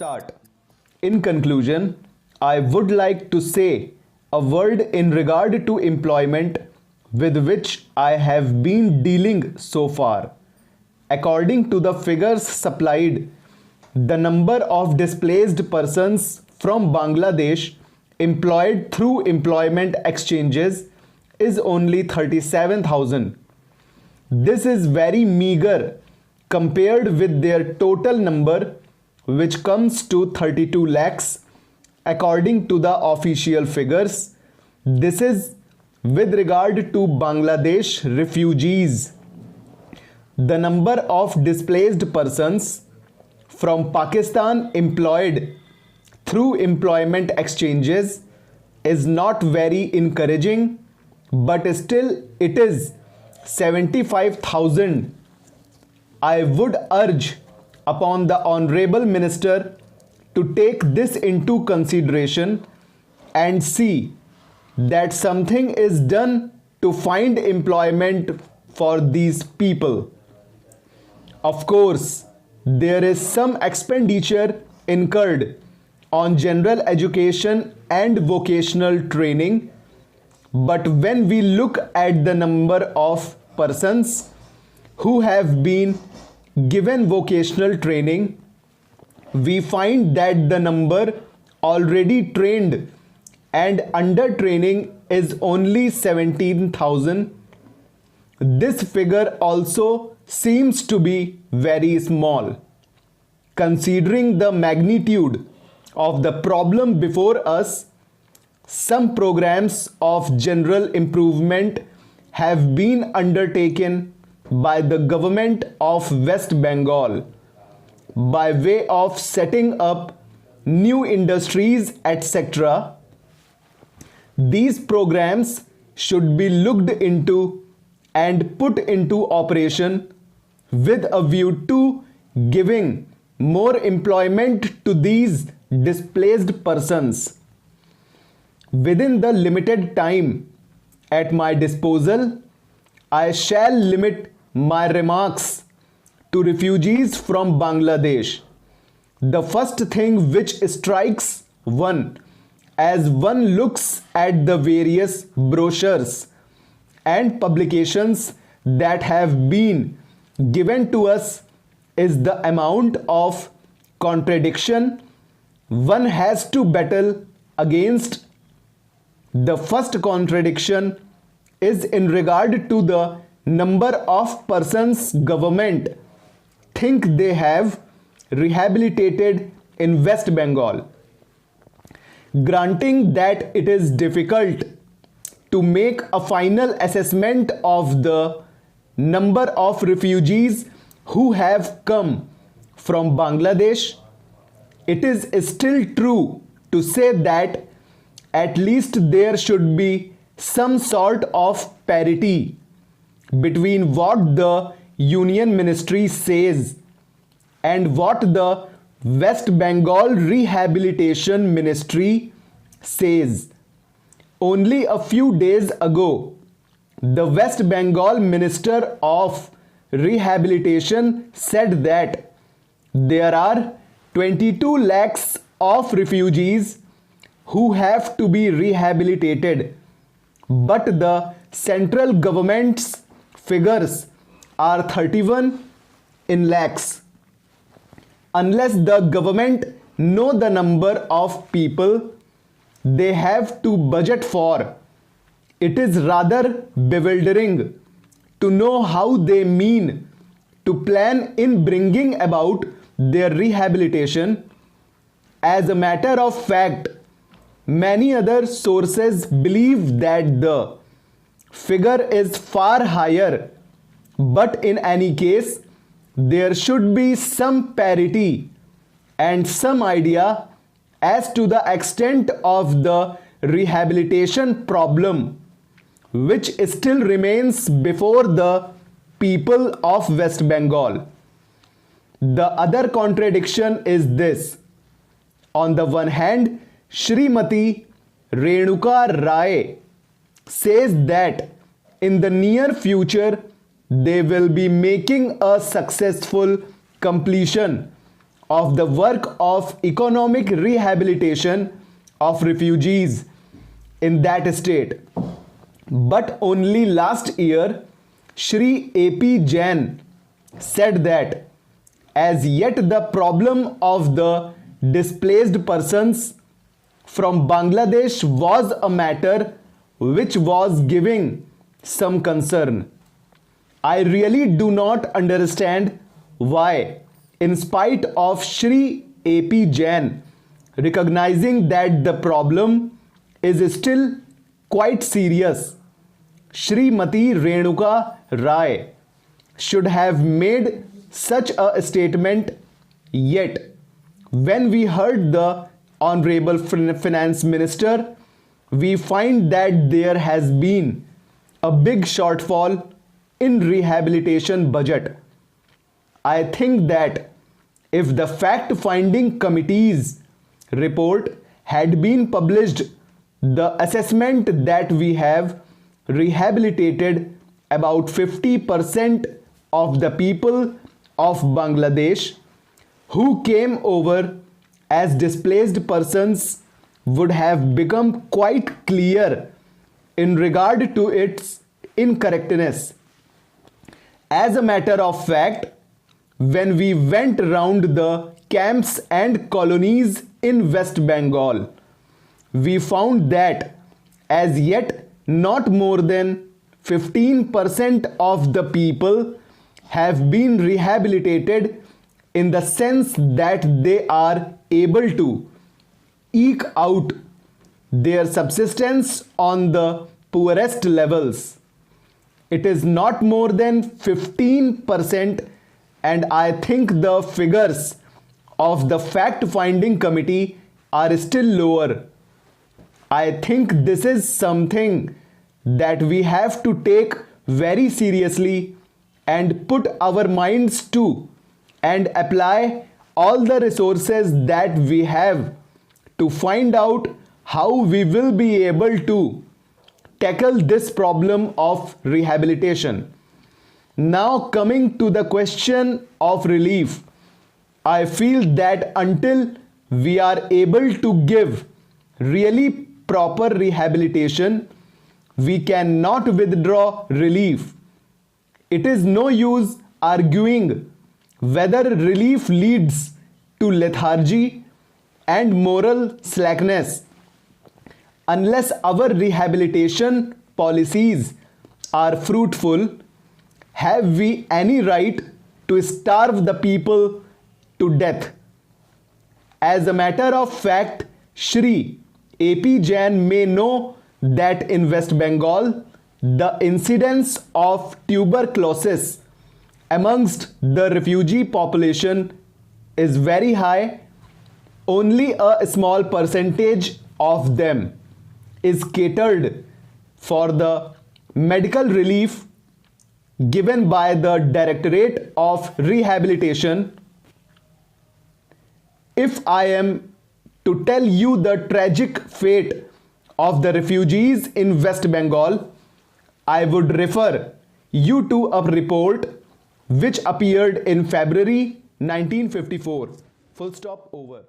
start. In conclusion, I would like to say a word in regard to employment with which I have been dealing so far. According to the figures supplied, the number of displaced persons from Bangladesh employed through employment exchanges is only 37,000. This is very meager compared with their total number, which comes to 32 lakhs according to the official figures. This is with regard to Bangladesh refugees. The number of displaced persons from Pakistan employed through employment exchanges is not very encouraging, but still it is 75,000. I would urge upon the Honorable Minister to take this into consideration and see that something is done to find employment for these people. Of course, there is some expenditure incurred on general education and vocational training, but when we look at the number of persons who have been given vocational training, we find that the number already trained and under training is only 17,000. This figure also seems to be very small, considering the magnitude of the problem before us. Some programs of general improvement have been undertaken by the government of West Bengal by way of setting up new industries, etc. These programs should be looked into and put into operation with a view to giving more employment to these displaced persons. Within the limited time at my disposal, I shall limit my remarks to refugees from Bangladesh. The first thing which strikes one as one looks at the various brochures and publications that have been given to us is the amount of contradiction one has to battle against. The first contradiction is in regard to the number of persons government think they have rehabilitated in West Bengal. Granting that it is difficult to make a final assessment of the number of refugees who have come from Bangladesh, it is still true to say that at least there should be some sort of parity between what the Union Ministry says and what the West Bengal Rehabilitation Ministry says. Only a few days ago, the West Bengal Minister of Rehabilitation said that there are 22 lakhs of refugees who have to be rehabilitated, but the central government's figures are 31 in lakhs. Unless the government know the number of people they have to budget for, it is rather bewildering to know how they mean to plan in bringing about their rehabilitation. As a matter of fact, many other sources believe that the figure is far higher, but in any case, there should be some parity and some idea as to the extent of the rehabilitation problem which still remains before the people of West Bengal. The other contradiction is this. On the one hand, Shrimati Renuka Rai says that in the near future they will be making a successful completion of the work of economic rehabilitation of refugees in that state. But only last year, Shri A.P. Jain said that as yet the problem of the displaced persons from Bangladesh was a matter which was giving some concern. I really do not understand why, in spite of Shri A.P. Jain recognizing that the problem is still quite serious, Shrimati Renuka Rai should have made such a statement. Yet, when we heard the Honorable Finance Minister, we find that there has been a big shortfall in rehabilitation budget. I think that if the fact-finding committee's report had been published, the assessment that we have rehabilitated about 50% of the people of Bangladesh who came over as displaced persons would have become quite clear in regard to its incorrectness. As a matter of fact, when we went round the camps and colonies in West Bengal, we found that as yet not more than 15% of the people have been rehabilitated, in the sense that they are able to eke out their subsistence on the poorest levels. It is not more than 15%, and I think the figures of the fact-finding committee are still lower. I think this is something that we have to take very seriously and put our minds to, and apply all the resources that we have to find out how we will be able to tackle this problem of rehabilitation. Now, coming to the question of relief, I feel that until we are able to give really proper rehabilitation, we cannot withdraw relief. It is no use arguing whether relief leads to lethargy and moral slackness. Unless our rehabilitation policies are fruitful, have we any right to starve the people to death? As a matter of fact, Shri A.P. Jain may know that in West Bengal, the incidence of tuberculosis amongst the refugee population is very high. Only a small percentage of them is catered for the medical relief given by the Directorate of Rehabilitation. If I am to tell you the tragic fate of the refugees in West Bengal, I would refer you to a report which appeared in February 1954. Full stop, over.